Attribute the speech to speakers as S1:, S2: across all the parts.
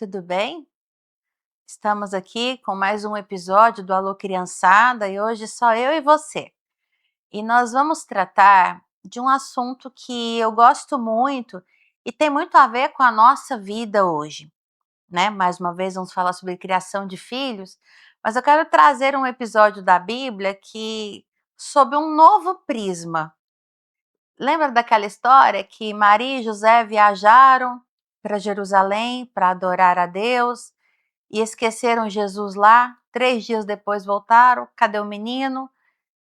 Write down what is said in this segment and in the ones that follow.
S1: tudo bem? Estamos aqui com mais um episódio do Alô Criançada e hoje só eu e você. E nós vamos tratar de um assunto que eu gosto muito e tem muito a ver com a nossa vida hoje, né? Mais uma vez vamos falar sobre criação de filhos, mas eu quero trazer um episódio da Bíblia que sob um novo prisma. Lembra daquela história que Maria e José viajaram para Jerusalém para adorar a Deus? E esqueceram Jesus lá, 3 dias depois voltaram, cadê o menino?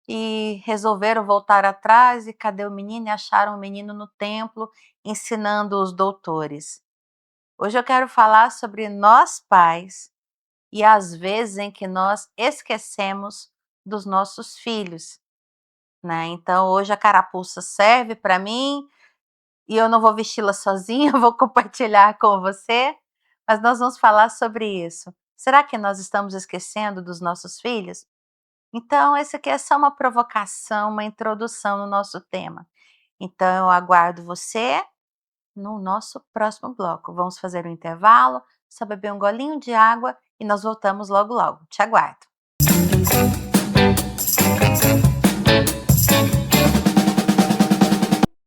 S1: E resolveram voltar atrás, e cadê o menino? E acharam o menino no templo, ensinando os doutores. Hoje eu quero falar sobre nós pais, e as vezes em que nós esquecemos dos nossos filhos, né. Então hoje a carapuça serve para mim, e eu não vou vesti-la sozinha, eu vou compartilhar com você, mas nós vamos falar sobre isso. Será que nós estamos esquecendo dos nossos filhos? Então, esse aqui é só uma provocação, uma introdução no nosso tema. Então, eu aguardo você no nosso próximo bloco. Vamos fazer um intervalo, só beber um golinho de água e nós voltamos logo logo. Te aguardo.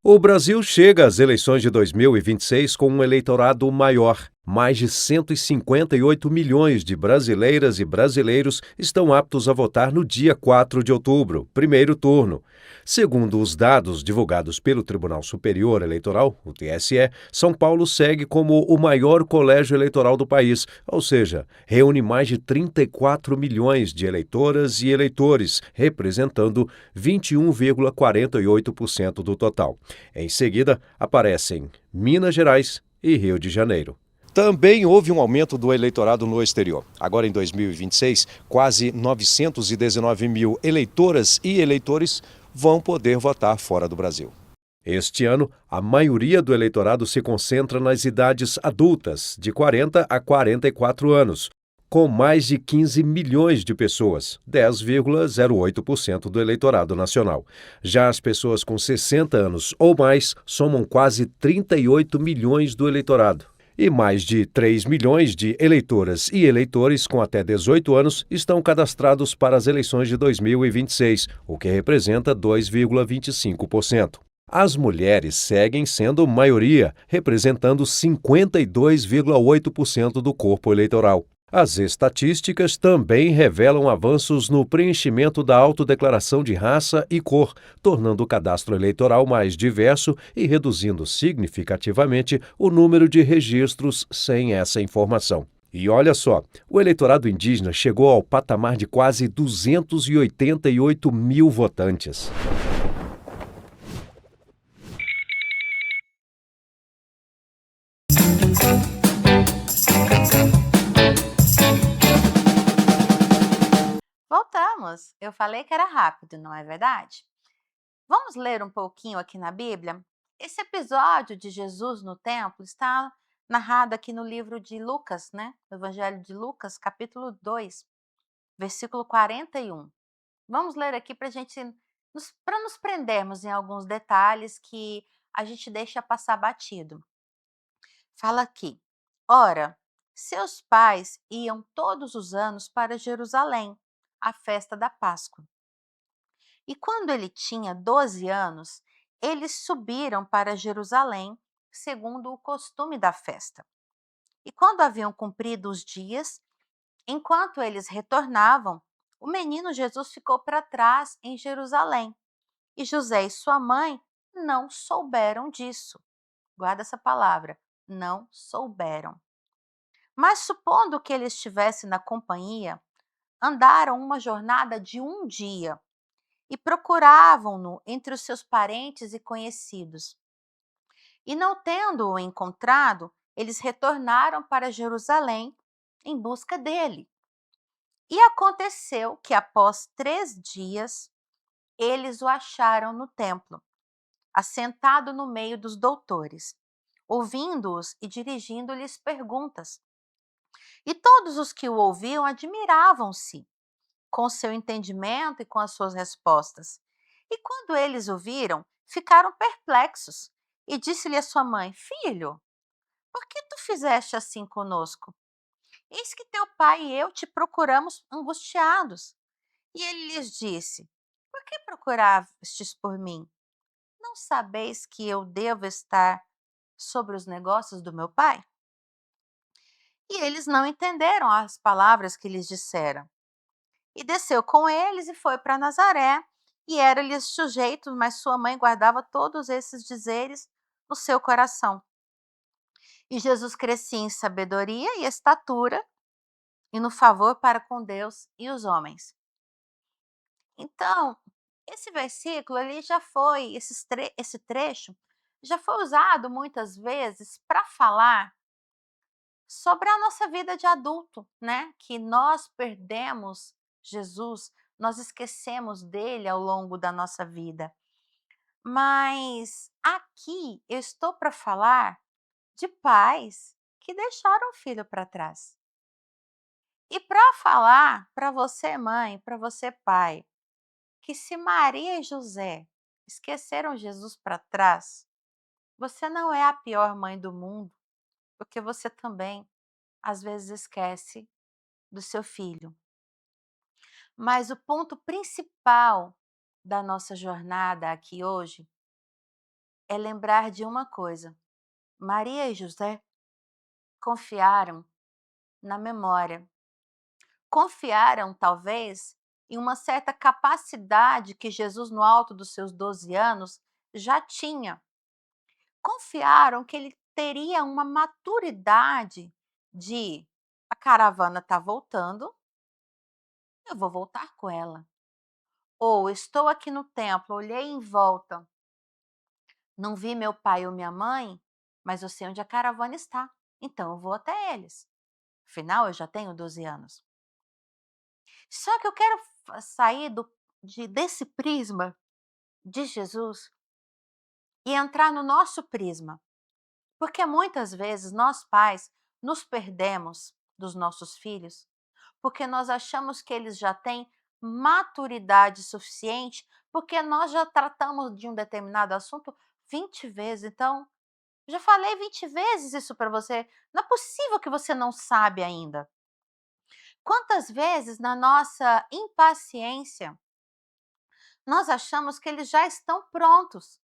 S2: O Brasil chega às eleições de 2026 com um eleitorado maior. Mais de 158 milhões de brasileiras e brasileiros estão aptos a votar no dia 4 de outubro, primeiro turno. Segundo os dados divulgados pelo Tribunal Superior Eleitoral, o TSE, São Paulo segue como o maior colégio eleitoral do país, ou seja, reúne mais de 34 milhões de eleitoras e eleitores, representando 21,48% do total. Em seguida, aparecem Minas Gerais e Rio de Janeiro. Também houve um aumento do eleitorado no exterior. Agora, em 2026, quase 919 mil eleitoras e eleitores vão poder votar fora do Brasil. Este ano, a maioria do eleitorado se concentra nas idades adultas, de 40 a 44 anos, com mais de 15 milhões de pessoas, 10,08% do eleitorado nacional. Já as pessoas com 60 anos ou mais somam quase 38 milhões do eleitorado. E mais de 3 milhões de eleitoras e eleitores com até 18 anos estão cadastrados para as eleições de 2026, o que representa 2,25%. As mulheres seguem sendo maioria, representando 52,8% do corpo eleitoral. As estatísticas também revelam avanços no preenchimento da autodeclaração de raça e cor, tornando o cadastro eleitoral mais diverso e reduzindo significativamente o número de registros sem essa informação. E olha só, o eleitorado indígena chegou ao patamar de quase 288 mil votantes.
S1: Voltamos! Eu falei que era rápido, não é verdade? Vamos ler um pouquinho aqui na Bíblia? Esse episódio de Jesus no templo está narrado aqui no livro de Lucas, né? No Evangelho de Lucas, capítulo 2, versículo 41. Vamos ler aqui para para nos prendermos em alguns detalhes que a gente deixa passar batido. Fala aqui: ora, seus pais iam todos os anos para Jerusalém, à festa da Páscoa. E quando ele tinha 12 anos, eles subiram para Jerusalém, segundo o costume da festa. E quando haviam cumprido os dias, enquanto eles retornavam, o menino Jesus ficou para trás em Jerusalém. E José e sua mãe não souberam disso. Guarda essa palavra, não souberam. Mas supondo que ele estivesse na companhia, andaram uma jornada de um dia e procuravam-no entre os seus parentes e conhecidos. E não tendo-o encontrado, eles retornaram para Jerusalém em busca dele. E aconteceu que após 3 dias, eles o acharam no templo, assentado no meio dos doutores, ouvindo-os e dirigindo-lhes perguntas. E todos os que o ouviam admiravam-se com seu entendimento e com as suas respostas. E quando eles o viram, ficaram perplexos. E disse-lhe a sua mãe: Filho, por que tu fizeste assim conosco? Eis que teu pai e eu te procuramos angustiados. E ele lhes disse: Por que procurastes por mim? Não sabeis que eu devo estar sobre os negócios do meu pai? E eles não entenderam as palavras que lhes disseram. E desceu com eles e foi para Nazaré, e era-lhes sujeito, mas sua mãe guardava todos esses dizeres no seu coração. E Jesus crescia em sabedoria e estatura e no favor para com Deus e os homens. Então, esse versículo ele já foi, esse trecho já foi usado muitas vezes para falar sobre a nossa vida de adulto, né? Que nós perdemos Jesus, nós esquecemos dele ao longo da nossa vida. Mas aqui eu estou para falar de pais que deixaram o filho para trás. E para falar para você, mãe, para você, pai, que se Maria e José esqueceram Jesus para trás, você não é a pior mãe do mundo, porque você também às vezes esquece do seu filho. Mas o ponto principal da nossa jornada aqui hoje é lembrar de uma coisa: Maria e José confiaram na memória, confiaram talvez em uma certa capacidade que Jesus, no alto dos seus 12 anos, já tinha. Confiaram que ele teria uma maturidade de: a caravana está voltando, eu vou voltar com ela. Ou estou aqui no templo, olhei em volta, não vi meu pai ou minha mãe, mas eu sei onde a caravana está, então eu vou até eles. Afinal, eu já tenho 12 anos. Só que eu quero sair desse prisma de Jesus e entrar no nosso prisma, porque muitas vezes nós pais nos perdemos dos nossos filhos porque nós achamos que eles já têm maturidade suficiente, porque nós já tratamos de um determinado assunto 20 vezes. Então, já falei 20 vezes isso para você. Não é possível que você não sabe ainda. Quantas vezes na nossa impaciência nós achamos que eles já estão prontos,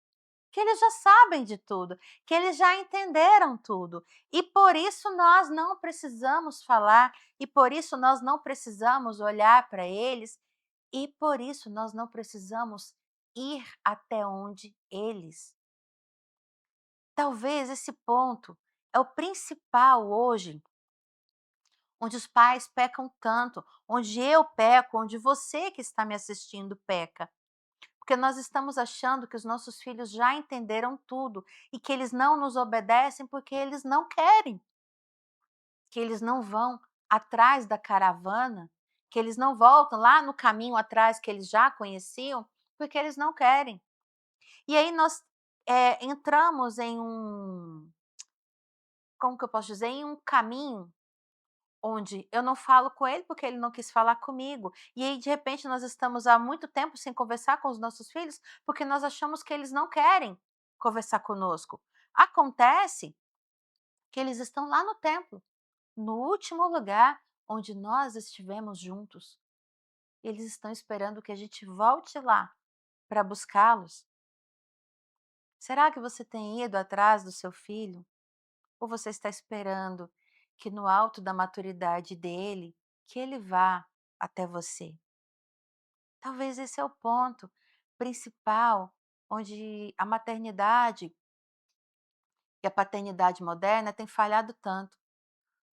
S1: que eles já sabem de tudo, que eles já entenderam tudo. E por isso nós não precisamos falar, e por isso nós não precisamos olhar para eles, e por isso nós não precisamos ir até onde eles. Talvez esse ponto é o principal hoje, onde os pais pecam tanto, onde eu peco, onde você que está me assistindo peca. Porque nós estamos achando que os nossos filhos já entenderam tudo e que eles não nos obedecem porque eles não querem, que eles não vão atrás da caravana, que eles não voltam lá no caminho atrás que eles já conheciam, porque eles não querem. E aí nós entramos em como que eu posso dizer, em um caminho onde eu não falo com ele porque ele não quis falar comigo. E aí, de repente, nós estamos há muito tempo sem conversar com os nossos filhos porque nós achamos que eles não querem conversar conosco. Acontece que eles estão lá no templo, no último lugar onde nós estivemos juntos. Eles estão esperando que a gente volte lá para buscá-los. Será que você tem ido atrás do seu filho? Ou você está esperando que no alto da maturidade dele, que ele vá até você? Talvez esse é o ponto principal onde a maternidade e a paternidade moderna têm falhado tanto.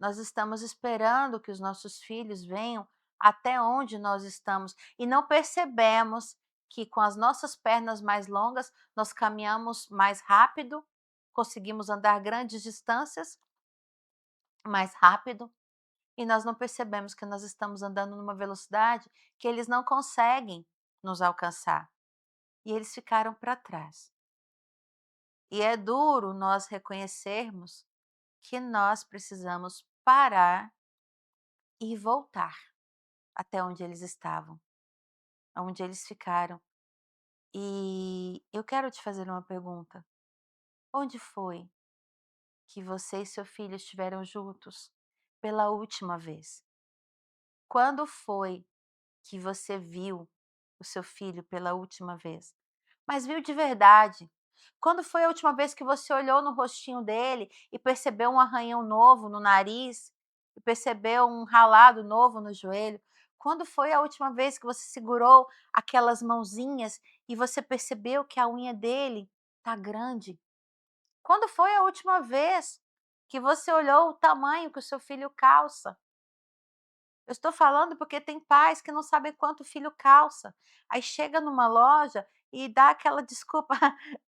S1: Nós estamos esperando que os nossos filhos venham até onde nós estamos e não percebemos que com as nossas pernas mais longas nós caminhamos mais rápido, conseguimos andar grandes distâncias mais rápido e nós não percebemos que nós estamos andando numa velocidade que eles não conseguem nos alcançar. E eles ficaram para trás. E é duro nós reconhecermos que nós precisamos parar e voltar até onde eles estavam, onde eles ficaram. E eu quero te fazer uma pergunta: onde foi que você e seu filho estiveram juntos pela última vez? Quando foi que você viu o seu filho pela última vez? Mas viu de verdade. Quando foi a última vez que você olhou no rostinho dele e percebeu um arranhão novo no nariz, e percebeu um ralado novo no joelho? Quando foi a última vez que você segurou aquelas mãozinhas e você percebeu que a unha dele tá grande? Quando foi a última vez que você olhou o tamanho que o seu filho calça? Eu estou falando porque tem pais que não sabem quanto o filho calça. Aí chega numa loja e dá aquela desculpa,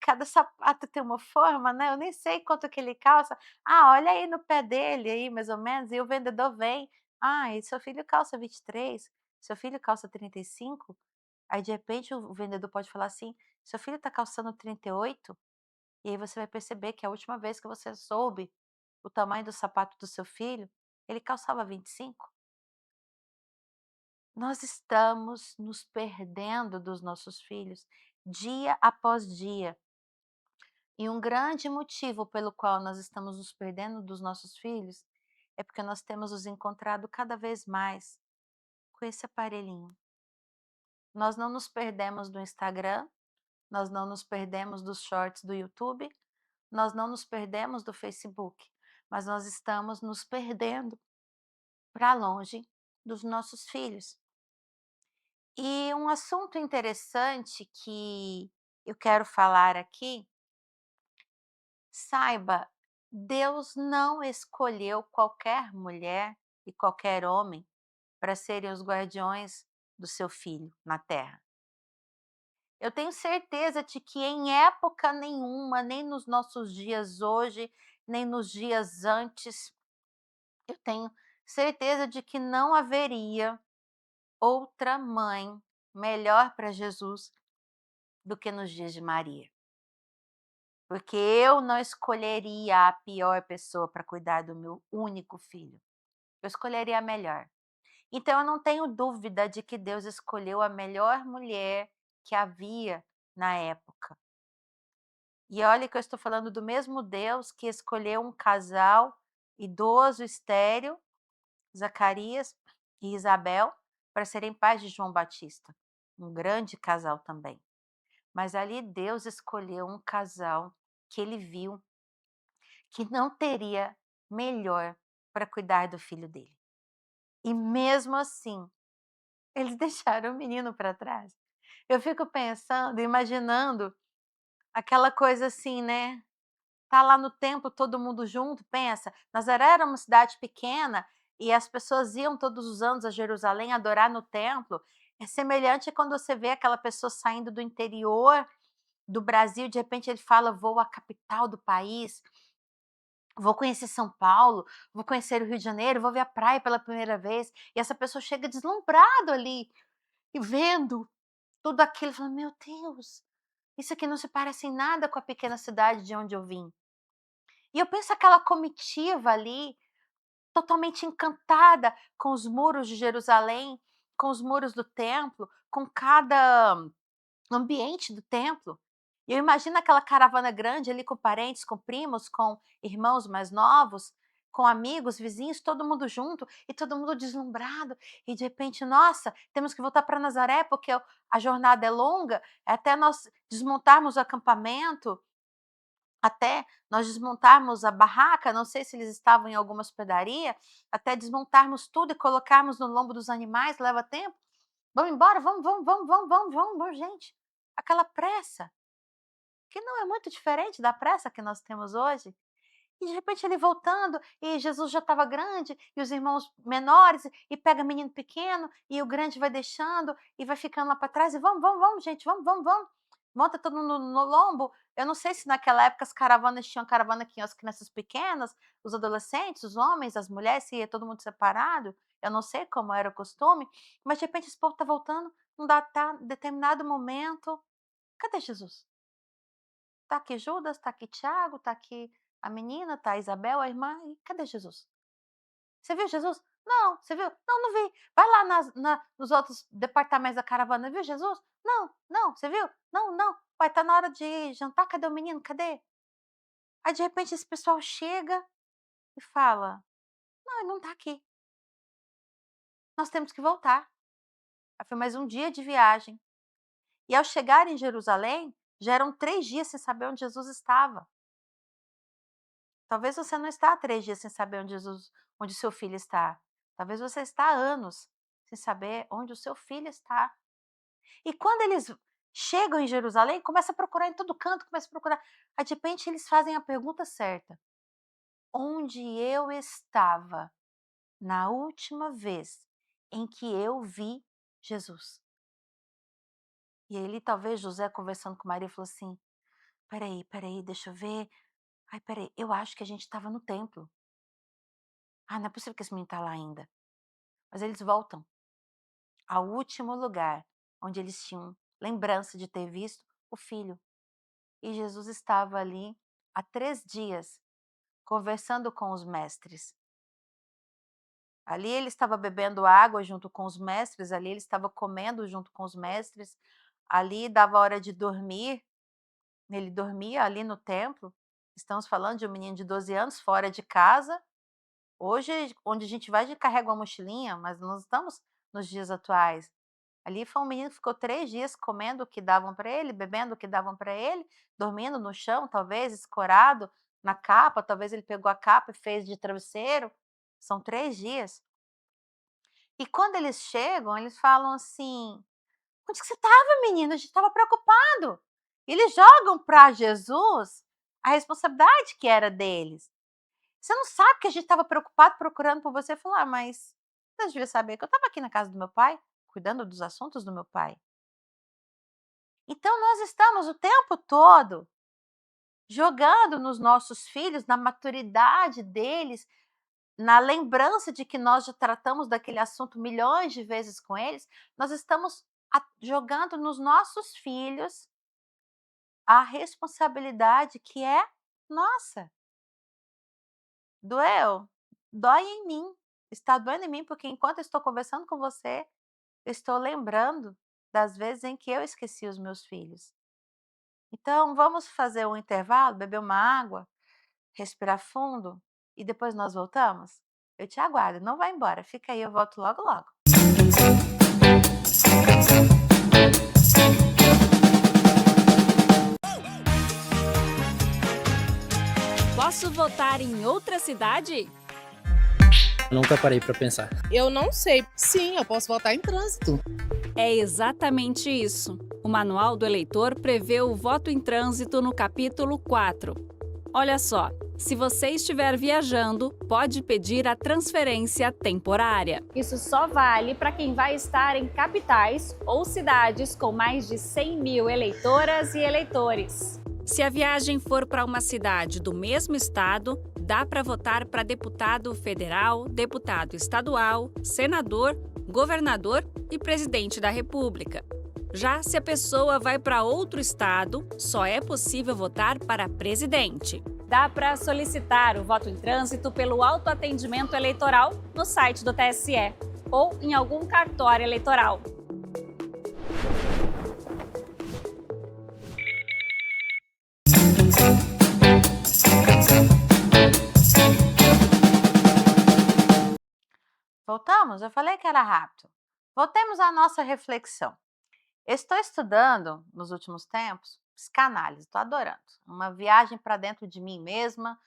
S1: cada sapato tem uma forma, né, eu nem sei quanto que ele calça. "Ah, olha aí no pé dele aí mais ou menos", e o vendedor vem: "Ah, e seu filho calça 23, seu filho calça 35". Aí de repente o vendedor pode falar assim: "Seu filho está calçando 38". E aí você vai perceber que a última vez que você soube o tamanho do sapato do seu filho, ele calçava 25. Nós estamos nos perdendo dos nossos filhos dia após dia. E um grande motivo pelo qual nós estamos nos perdendo dos nossos filhos é porque nós temos os encontrado cada vez mais com esse aparelhinho. Nós não nos perdemos do Instagram, nós não nos perdemos dos shorts do YouTube, nós não nos perdemos do Facebook, mas nós estamos nos perdendo para longe dos nossos filhos. E um assunto interessante que eu quero falar aqui, saiba, Deus não escolheu qualquer mulher e qualquer homem para serem os guardiões do seu filho na terra. Eu tenho certeza de que em época nenhuma, nem nos nossos dias hoje, nem nos dias antes, eu tenho certeza de que não haveria outra mãe melhor para Jesus do que nos dias de Maria. Porque eu não escolheria a pior pessoa para cuidar do meu único filho. Eu escolheria a melhor. Então eu não tenho dúvida de que Deus escolheu a melhor mulher que havia na época. E olha que eu estou falando do mesmo Deus que escolheu um casal idoso, estéril, Zacarias e Isabel, para serem pais de João Batista. Um grande casal também. Mas ali Deus escolheu um casal que ele viu que não teria melhor para cuidar do filho dele. E mesmo assim, eles deixaram o menino para trás. Eu fico pensando, imaginando aquela coisa assim, né, tá lá no templo todo mundo junto, pensa, Nazaré era uma cidade pequena e as pessoas iam todos os anos a Jerusalém adorar no templo. É semelhante a quando você vê aquela pessoa saindo do interior do Brasil, de repente ele fala: "Vou à capital do país, vou conhecer São Paulo, vou conhecer o Rio de Janeiro, vou ver a praia pela primeira vez", e essa pessoa chega deslumbrado ali, e vendo tudo aquilo, falando: "Meu Deus, isso aqui não se parece em nada com a pequena cidade de onde eu vim". E eu penso aquela comitiva ali, totalmente encantada com os muros de Jerusalém, com os muros do templo, com cada ambiente do templo. E eu imagino aquela caravana grande ali com parentes, com primos, com irmãos mais novos, com amigos, vizinhos, todo mundo junto e todo mundo deslumbrado. E de repente, nossa, temos que voltar para Nazaré porque a jornada é longa, até nós desmontarmos o acampamento, até nós desmontarmos a barraca, não sei se eles estavam em alguma hospedaria, até desmontarmos tudo e colocarmos no lombo dos animais, leva tempo. Vamos embora, vamos, vamos, vamos, vamos, vamos, vamos, vamos, gente. Aquela pressa, que não é muito diferente da pressa que nós temos hoje. E de repente ele voltando, e Jesus já estava grande, e os irmãos menores, e pega menino pequeno, e o grande vai deixando, e vai ficando lá para trás, e vamos, vamos, vamos, gente, vamos, vamos, vamos. Monta todo mundo no lombo. Eu não sei se naquela época as caravanas tinham caravana que iam as crianças pequenas, os adolescentes, os homens, as mulheres, se ia todo mundo separado. Eu não sei como era o costume, mas de repente esse povo está voltando, num determinado momento. Cadê Jesus? Tá aqui Judas, tá aqui Tiago, tá aqui a menina, tá a Isabel, a irmã, e cadê Jesus? Você viu Jesus? Não, você viu? Não, não vi. Vai lá nos outros departamentos da caravana, viu Jesus? Não, não, você viu? Não, não. Uai, tá na hora de jantar, cadê o menino? Cadê? Aí de repente esse pessoal chega e fala: "Não, Não, ele não está aqui. Nós temos que voltar. Aí foi mais um dia de viagem. E ao chegar em Jerusalém, já eram 3 dias sem saber onde Jesus estava. Talvez você não está há 3 dias sem saber onde o seu filho está. Talvez você está há anos sem saber onde o seu filho está. E quando eles chegam em Jerusalém, começa a procurar em todo canto, começa a procurar. Aí de repente eles fazem a pergunta certa: onde eu estava na última vez em que eu vi Jesus? E aí talvez José conversando com Maria falou assim: espera aí, deixa eu ver. Ai, espera aí, eu acho que a gente estava no templo. Ah, não é possível que esse menino está lá ainda. Mas eles voltam ao último lugar onde eles tinham lembrança de ter visto o filho. E Jesus estava ali há 3 dias, conversando com os mestres. Ali ele estava bebendo água junto com os mestres, ali ele estava comendo junto com os mestres, ali dava hora de dormir, ele dormia ali no templo. Estamos falando de um menino de 12 anos fora de casa. Hoje, onde a gente vai, a gente carrega uma mochilinha, mas nós estamos nos dias atuais. Ali foi um menino que ficou 3 dias comendo o que davam para ele, bebendo o que davam para ele, dormindo no chão, talvez, escorado na capa, talvez ele pegou a capa e fez de travesseiro. São 3 dias. E quando eles chegam, eles falam assim: "Onde que você estava, menino? A gente estava preocupado". E eles jogam para Jesus a responsabilidade que era deles. "Você não sabe que a gente estava preocupado procurando por você?" Falou: "Ah, mas você devia saber que eu estava aqui na casa do meu pai, cuidando dos assuntos do meu pai". Então nós estamos o tempo todo jogando nos nossos filhos, na maturidade deles, na lembrança de que nós já tratamos daquele assunto milhões de vezes com eles, nós estamos jogando nos nossos filhos a responsabilidade que é nossa. Doeu? Dói em mim. Está doendo em mim, porque enquanto eu estou conversando com você, eu estou lembrando das vezes em que eu esqueci os meus filhos. Então, vamos fazer um intervalo, beber uma água, respirar fundo e depois nós voltamos? Eu te aguardo, não vai embora, fica aí, eu volto logo logo.
S3: Posso votar em outra cidade?
S4: Nunca parei pra pensar.
S5: Eu não sei. Sim, eu posso votar em trânsito.
S3: É exatamente isso. O Manual do Eleitor prevê o voto em trânsito no capítulo 4. Olha só, se você estiver viajando, pode pedir a transferência temporária. Isso só vale para quem vai estar em capitais ou cidades com mais de 100 mil eleitoras e eleitores. Se a viagem for para uma cidade do mesmo estado, dá para votar para deputado federal, deputado estadual, senador, governador e presidente da República. Já se a pessoa vai para outro estado, só é possível votar para presidente. Dá para solicitar o voto em trânsito pelo autoatendimento eleitoral no site do TSE ou em algum cartório eleitoral.
S1: Voltamos? Eu falei que era rápido. Voltemos à nossa reflexão. Estou estudando, nos últimos tempos, psicanálise, estou adorando. Uma viagem para dentro de mim mesma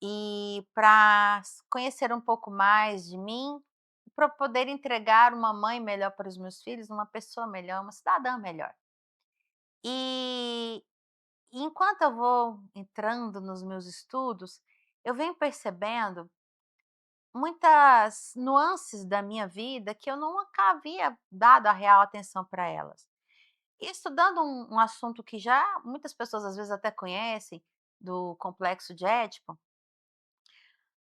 S1: e para conhecer um pouco mais de mim, para poder entregar uma mãe melhor para os meus filhos, uma pessoa melhor, uma cidadã melhor. E enquanto eu vou entrando nos meus estudos, eu venho percebendo muitas nuances da minha vida que eu nunca havia dado a real atenção para elas. E estudando um assunto que já muitas pessoas às vezes até conhecem, do complexo de Édipo,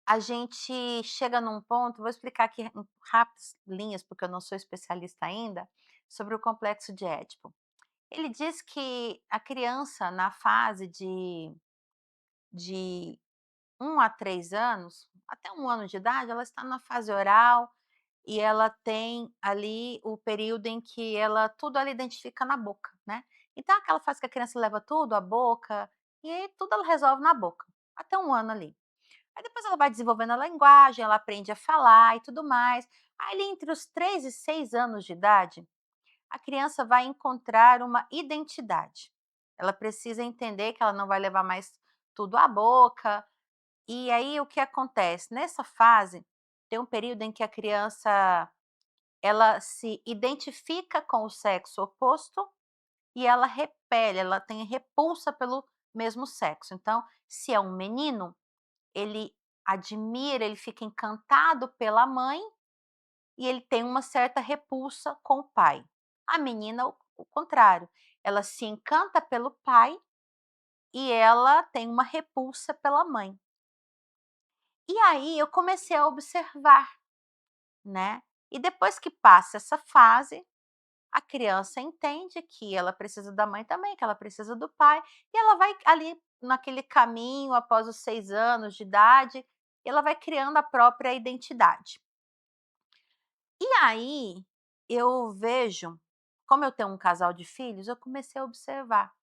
S1: a gente chega num ponto, vou explicar aqui em rápidas linhas, porque eu não sou especialista ainda, sobre o complexo de Édipo. Ele diz que a criança na fase de 1 a 3 anos, até 1 ano de idade, ela está na fase oral e ela tem ali o período em que ela tudo ela identifica na boca, né. Então aquela fase que a criança leva tudo à boca, e aí tudo ela resolve na boca, até 1 ano ali. Aí depois ela vai desenvolvendo a linguagem, ela aprende a falar e tudo mais. Aí ali entre os 3 e 6 anos de idade, a criança vai encontrar uma identidade. Ela precisa entender que ela não vai levar mais tudo à boca. E aí o que acontece? Nessa fase, tem um período em que a criança ela se identifica com o sexo oposto e ela repele, ela tem repulsa pelo mesmo sexo. Então, se é um menino, ele admira, ele fica encantado pela mãe e ele tem uma certa repulsa com o pai. A menina, o contrário, ela se encanta pelo pai e ela tem uma repulsa pela mãe. E aí eu comecei a observar, né? E depois que passa essa fase, a criança entende que ela precisa da mãe também, que ela precisa do pai, e ela vai ali naquele caminho após os 6 anos de idade, ela vai criando a própria identidade. E aí, eu vejo, como eu tenho um casal de filhos, eu comecei a observar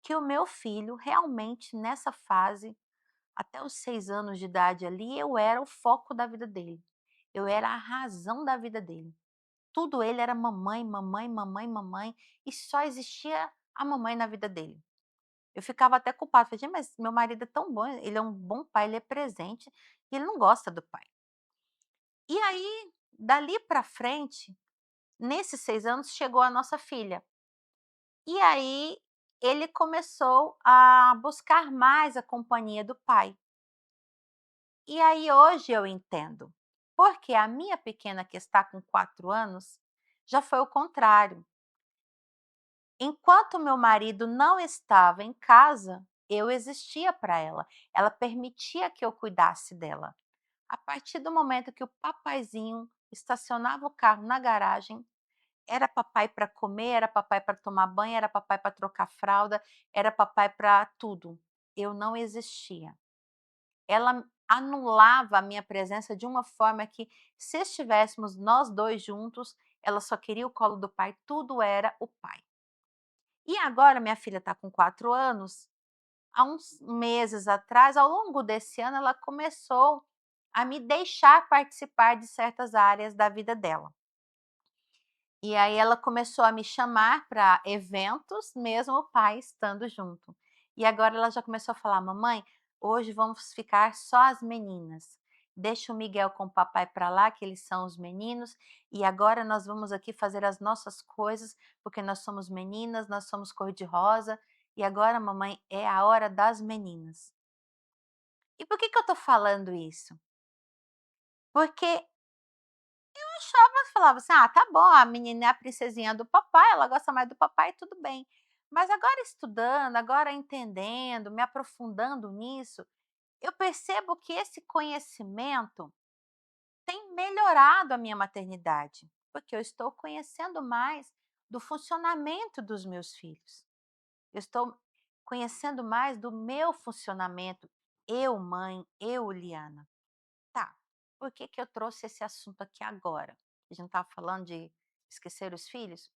S1: que o meu filho realmente nessa fase, até os 6 anos de idade ali, eu era o foco da vida dele. Eu era a razão da vida dele. Tudo ele era mamãe, mamãe, mamãe, mamãe, e só existia a mamãe na vida dele. Eu ficava até culpada, falei: "Gente, mas meu marido é tão bom, ele é um bom pai, ele é presente, e ele não gosta do pai". E aí, dali para frente, nesses 6 anos, chegou a nossa filha. E aí, ele começou a buscar mais a companhia do pai. E aí hoje eu entendo, porque a minha pequena que está com 4 anos, já foi o contrário. Enquanto meu marido não estava em casa, eu existia para ela. Ela permitia que eu cuidasse dela. A partir do momento que o papaizinho estacionava o carro na garagem, era papai para comer, era papai para tomar banho, era papai para trocar fralda, era papai para tudo. Eu não existia. Ela anulava a minha presença de uma forma que, se estivéssemos nós 2 juntos, ela só queria o colo do pai, tudo era o pai. E agora minha filha está com 4 anos, há uns meses atrás, ao longo desse ano, ela começou a me deixar participar de certas áreas da vida dela. E aí ela começou a me chamar para eventos, mesmo o pai estando junto. E agora ela já começou a falar: "Mamãe, hoje vamos ficar só as meninas. Deixa o Miguel com o papai para lá, que eles são os meninos, e agora nós vamos aqui fazer as nossas coisas, porque nós somos meninas, nós somos cor-de-rosa, e agora, mamãe, é a hora das meninas". E por que que eu tô falando isso? Porque achava, falava assim: "Ah, tá bom, a menina é a princesinha do papai, ela gosta mais do papai, tudo bem". Mas agora estudando, agora entendendo, me aprofundando nisso, eu percebo que esse conhecimento tem melhorado a minha maternidade, porque eu estou conhecendo mais do funcionamento dos meus filhos. Eu estou conhecendo mais do meu funcionamento, eu mãe, eu Liana. Tá, por que que eu trouxe esse assunto aqui agora? A gente estava falando de esquecer os filhos?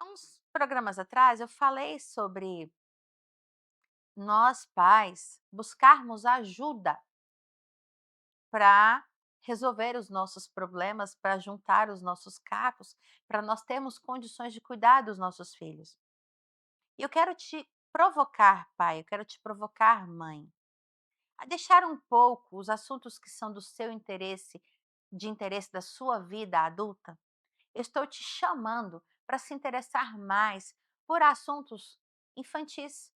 S1: Há uns programas atrás eu falei sobre nós pais buscarmos ajuda para resolver os nossos problemas, para juntar os nossos cacos, para nós termos condições de cuidar dos nossos filhos. E eu quero te provocar, pai, eu quero te provocar, mãe, a deixar um pouco os assuntos que são do seu interesse, de interesse da sua vida adulta. Eu estou te chamando para se interessar mais por assuntos infantis.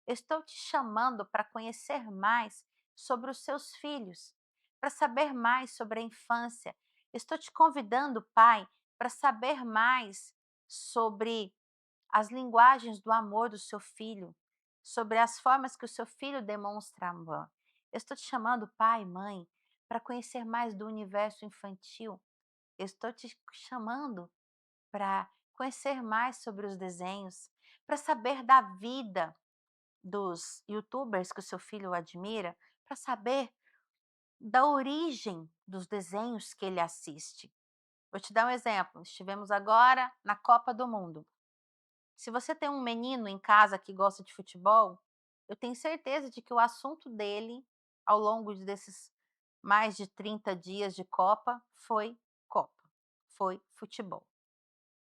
S1: Eu estou te chamando para conhecer mais sobre os seus filhos, para saber mais sobre a infância. Estou te convidando, pai, para saber mais sobre as linguagens do amor do seu filho, sobre as formas que o seu filho demonstra amor. Eu estou te chamando, pai, mãe, para conhecer mais do universo infantil. Eu estou te chamando para conhecer mais sobre os desenhos, para saber da vida dos youtubers que o seu filho admira, para saber da origem dos desenhos que ele assiste. Vou te dar um exemplo. Estivemos agora na Copa do Mundo. Se você tem um menino em casa que gosta de futebol, eu tenho certeza de que o assunto dele, ao longo desses mais de 30 dias de Copa Copa, foi futebol.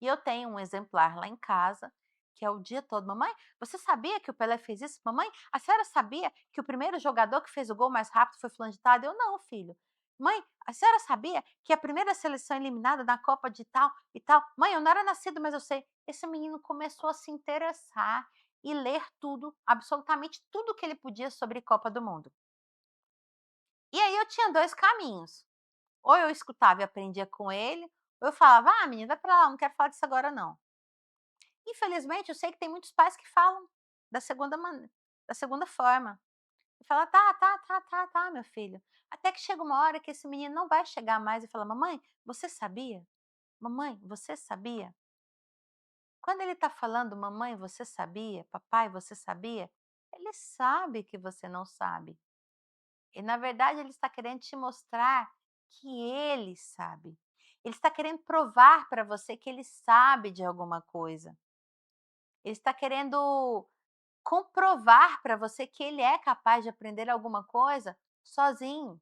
S1: E eu tenho um exemplar lá em casa, que é o dia todo: "Mamãe, você sabia que o Pelé fez isso? Mamãe, a senhora sabia que o primeiro jogador que fez o gol mais rápido foi fulano de tal?" Eu: "Não, filho". "Mãe, a senhora sabia que a primeira seleção eliminada na Copa de tal e tal?" "Mãe, eu não era nascido, mas eu sei". Esse menino começou a se interessar e ler tudo, absolutamente tudo que ele podia sobre Copa do Mundo. E aí eu tinha 2 caminhos: ou eu escutava e aprendia com ele, ou eu falava: "Ah, menino, vai pra lá, não quero falar disso agora não". Infelizmente, eu sei que tem muitos pais que falam da segunda forma. E fala: "Tá, tá, tá, tá, tá, meu filho". Até que chega uma hora que esse menino não vai chegar mais e falar: "Mamãe, você sabia? Mamãe, você sabia?". Quando ele está falando: "Mamãe, você sabia? Papai, você sabia?", ele sabe que você não sabe. E na verdade ele está querendo te mostrar que ele sabe. Ele está querendo provar para você que ele sabe de alguma coisa. Ele está querendo comprovar para você que ele é capaz de aprender alguma coisa sozinho.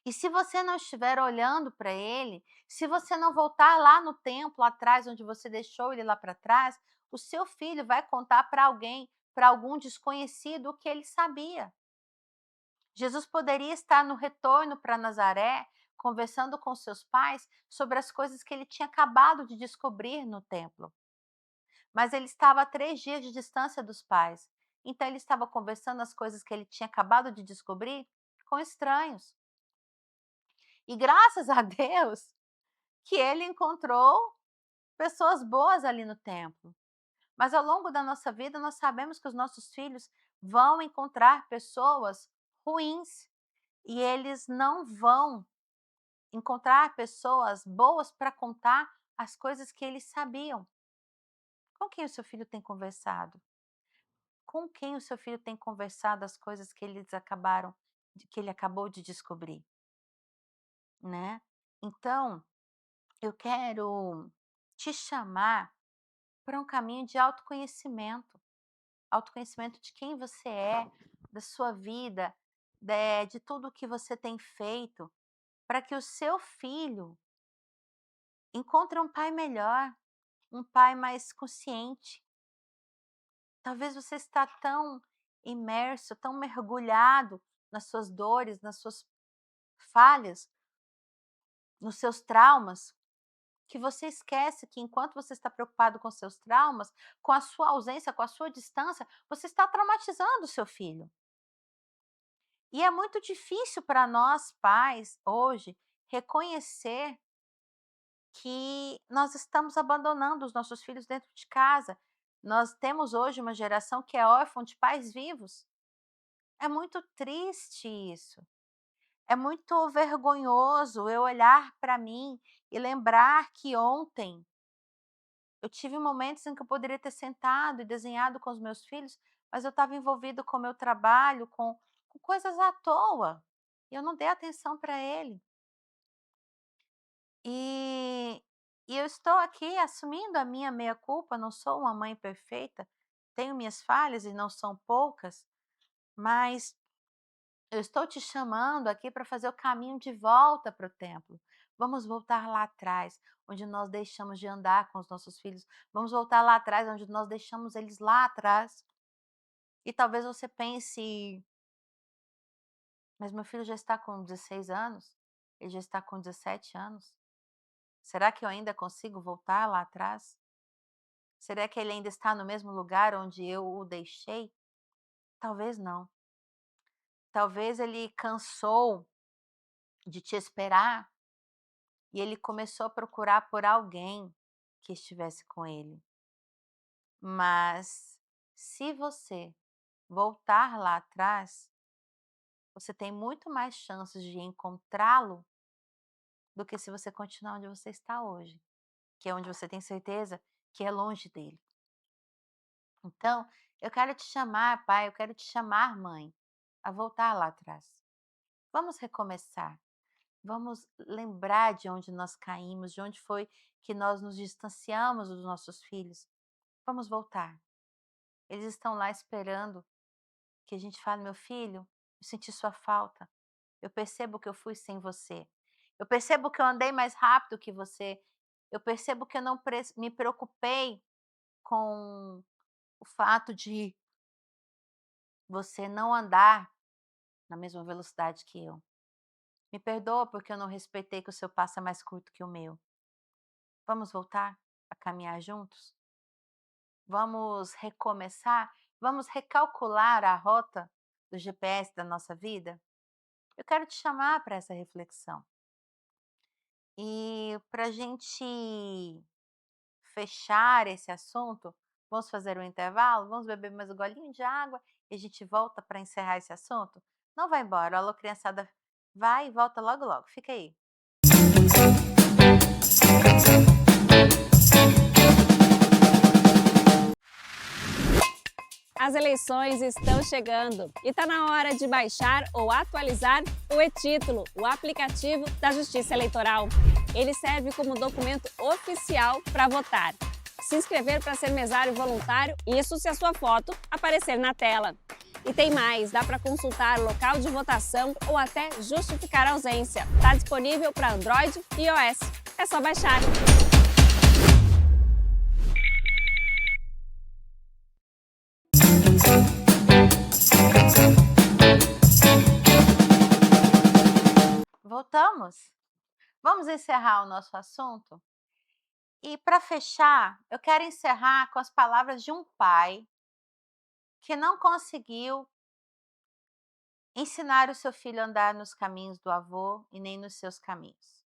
S1: E se você não estiver olhando para ele, se você não voltar lá no templo atrás onde você deixou ele lá para trás, o seu filho vai contar para alguém, para algum desconhecido o que ele sabia. Jesus poderia estar no retorno para Nazaré, conversando com seus pais sobre as coisas que ele tinha acabado de descobrir no templo. Mas ele estava a 3 dias de distância dos pais. Então ele estava conversando as coisas que ele tinha acabado de descobrir com estranhos. E graças a Deus que ele encontrou pessoas boas ali no templo. Mas ao longo da nossa vida nós sabemos que os nossos filhos vão encontrar pessoas ruins e eles não vão encontrar pessoas boas para contar as coisas que eles sabiam. Com quem o seu filho tem conversado? Com quem o seu filho tem conversado as coisas que ele acabou de descobrir, né? Então, eu quero te chamar para um caminho de autoconhecimento, autoconhecimento de quem você é, da sua vida, de tudo o que você tem feito, para que o seu filho encontre um pai melhor, um pai mais consciente. Talvez você está tão imerso, tão mergulhado nas suas dores, nas suas falhas, nos seus traumas, que você esquece que enquanto você está preocupado com seus traumas, com a sua ausência, com a sua distância, você está traumatizando o seu filho. E é muito difícil para nós pais hoje reconhecer que nós estamos abandonando os nossos filhos dentro de casa. Nós temos hoje uma geração que é órfã de pais vivos. É muito triste isso. É muito vergonhoso eu olhar para mim e lembrar que ontem eu tive momentos em que eu poderia ter sentado e desenhado com os meus filhos, mas eu estava envolvido com o meu trabalho, com coisas à toa. E eu não dei atenção para ele. E, e eu estou aqui assumindo a minha meia-culpa, não sou uma mãe perfeita, tenho minhas falhas e não são poucas, mas eu estou te chamando aqui para fazer o caminho de volta para o templo. Vamos voltar lá atrás, onde nós deixamos de andar com os nossos filhos. Vamos voltar lá atrás, onde nós deixamos eles lá atrás. E talvez você pense, mas meu filho já está com 16 anos, ele já está com 17 anos. Será que eu ainda consigo voltar lá atrás? Será que ele ainda está no mesmo lugar onde eu o deixei? Talvez não. Talvez ele cansou de te esperar e ele começou a procurar por alguém que estivesse com ele. Mas se você voltar lá atrás, você tem muito mais chances de encontrá-lo do que se você continuar onde você está hoje, que é onde você tem certeza que é longe dele. Então, eu quero te chamar, pai, eu quero te chamar, mãe, a voltar lá atrás. Vamos recomeçar. Vamos lembrar de onde nós caímos, de onde foi que nós nos distanciamos dos nossos filhos. Vamos voltar. Eles estão lá esperando que a gente fale: meu filho, Eu senti sua falta. Eu percebo que eu fui sem você. Eu percebo que eu andei mais rápido que você. Eu percebo que eu não me preocupei com o fato de você não andar na mesma velocidade que eu. Me perdoa porque eu não respeitei que o seu passo é mais curto que o meu. Vamos voltar a caminhar juntos? Vamos recomeçar? Vamos recalcular a rota do GPS da nossa vida? Eu quero te chamar para essa reflexão. E para a gente fechar esse assunto, vamos fazer um intervalo? Vamos beber mais um golinho de água e a gente volta para encerrar esse assunto? Não vai embora, alô criançada, vai e volta logo logo, fica aí.
S3: As eleições estão chegando e está na hora de baixar ou atualizar o e-Título, o aplicativo da Justiça Eleitoral. Ele serve como documento oficial para votar. Se inscrever para ser mesário voluntário, isso se a sua foto aparecer na tela. E tem mais, dá para consultar o local de votação ou até justificar a ausência. Está disponível para Android e iOS. É só baixar.
S1: Voltamos? Vamos encerrar o nosso assunto? E para fechar, eu quero encerrar com as palavras de um pai que não conseguiu ensinar o seu filho a andar nos caminhos do avô e nem nos seus caminhos.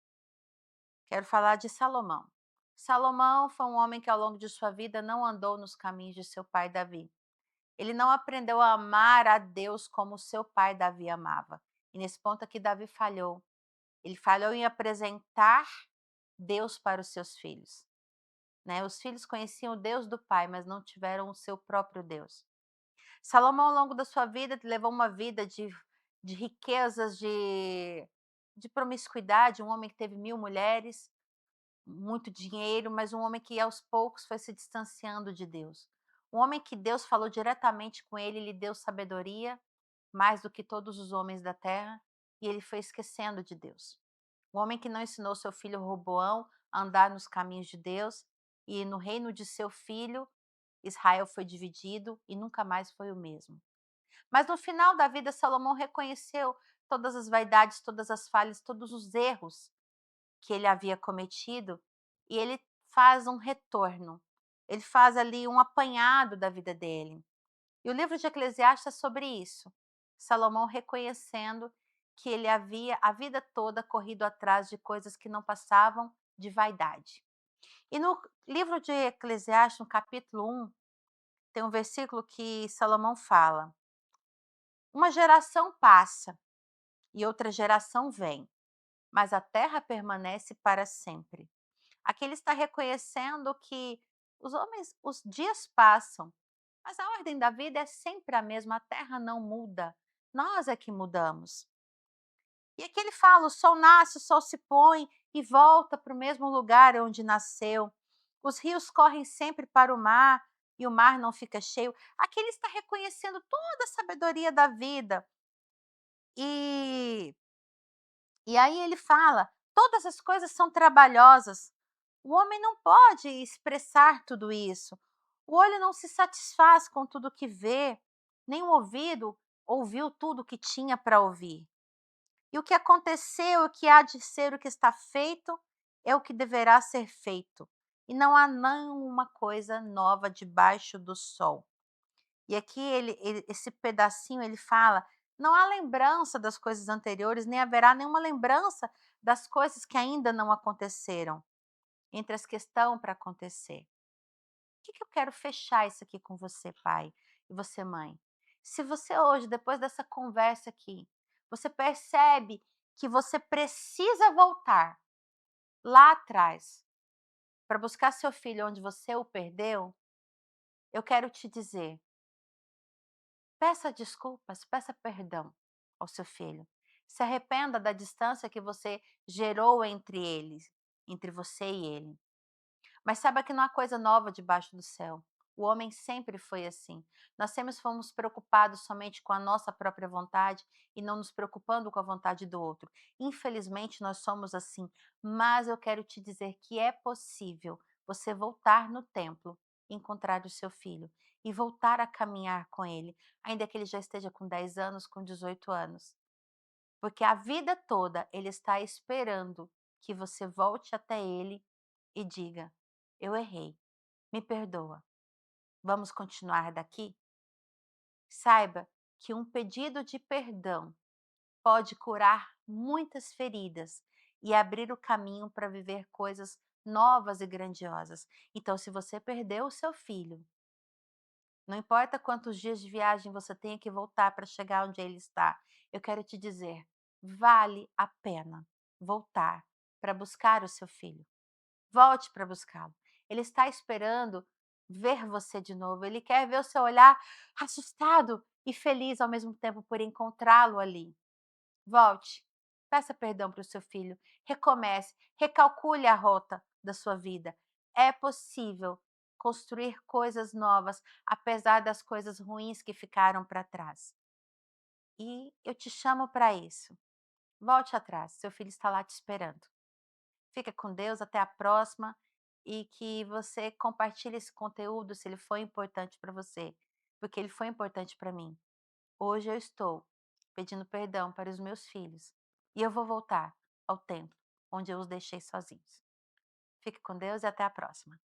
S1: Quero falar de Salomão. Salomão foi um homem que ao longo de sua vida não andou nos caminhos de seu pai Davi. Ele não aprendeu a amar a Deus como seu pai Davi amava. E nesse ponto aqui Davi falhou. Ele falhou em apresentar Deus para os seus filhos. Os filhos conheciam o Deus do pai, mas não tiveram o seu próprio Deus. Salomão, ao longo da sua vida, levou uma vida de riquezas, de promiscuidade, um homem que teve 1000 mulheres, muito dinheiro, mas um homem que aos poucos foi se distanciando de Deus. Um homem que Deus falou diretamente com ele, lhe deu sabedoria, mais do que todos os homens da terra, e ele foi esquecendo de Deus. Um homem que não ensinou seu filho Roboão a andar nos caminhos de Deus, e no reino de seu filho, Israel foi dividido e nunca mais foi o mesmo. Mas no final da vida, Salomão reconheceu todas as vaidades, todas as falhas, todos os erros que ele havia cometido, e ele faz um retorno. Ele faz ali um apanhado da vida dele. E o livro de Eclesiastes é sobre isso. Salomão reconhecendo que ele havia a vida toda corrido atrás de coisas que não passavam de vaidade. E no livro de Eclesiastes, no capítulo 1, tem um versículo que Salomão fala: uma geração passa e outra geração vem, mas a terra permanece para sempre. Aqui ele está reconhecendo que os dias passam, mas a ordem da vida é sempre a mesma, a terra não muda, nós é que mudamos. E aqui ele fala: o sol nasce, o sol se põe e volta para o mesmo lugar onde nasceu. Os rios correm sempre para o mar e o mar não fica cheio. Aqui ele está reconhecendo toda a sabedoria da vida. E, e aí ele fala: todas as coisas são trabalhosas. O homem não pode expressar tudo isso. O olho não se satisfaz com tudo que vê, nem o ouvido ouviu tudo que tinha para ouvir. E o que aconteceu, o que há de ser, o que está feito, é o que deverá ser feito. E não há nenhuma coisa nova debaixo do sol. E aqui esse pedacinho ele fala: não há lembrança das coisas anteriores, nem haverá nenhuma lembrança das coisas que ainda não aconteceram, entre as que estão para acontecer. O que eu quero fechar isso aqui com você, pai, e você, mãe? Se você hoje, depois dessa conversa aqui, você percebe que você precisa voltar lá atrás para buscar seu filho onde você o perdeu, eu quero te dizer: peça desculpas, peça perdão ao seu filho. Se arrependa da distância que você gerou entre eles, entre você e ele. Mas saiba que não há coisa nova debaixo do céu. O homem sempre foi assim. Nós sempre fomos preocupados somente com a nossa própria vontade e não nos preocupando com a vontade do outro. Infelizmente, nós somos assim, mas eu quero te dizer que é possível você voltar no templo, encontrar o seu filho e voltar a caminhar com ele, ainda que ele já esteja com 10 anos, com 18 anos. Porque a vida toda ele está esperando que você volte até ele e diga: eu errei, me perdoa. Vamos continuar daqui? Saiba que um pedido de perdão pode curar muitas feridas e abrir o caminho para viver coisas novas e grandiosas. Então, se você perdeu o seu filho, não importa quantos dias de viagem você tenha que voltar para chegar onde ele está, eu quero te dizer, vale a pena voltar para buscar o seu filho. Volte para buscá-lo. Ele está esperando ver você de novo. Ele quer ver o seu olhar assustado e feliz ao mesmo tempo por encontrá-lo ali. Volte. Peça perdão para o seu filho. Recomece. Recalcule a rota da sua vida. É possível construir coisas novas, apesar das coisas ruins que ficaram para trás. E eu te chamo para isso. Volte atrás. Seu filho está lá te esperando. Fica com Deus, até a próxima e que você compartilhe esse conteúdo se ele foi importante para você, porque ele foi importante para mim. Hoje eu estou pedindo perdão para os meus filhos e eu vou voltar ao templo onde eu os deixei sozinhos. Fique com Deus e até a próxima.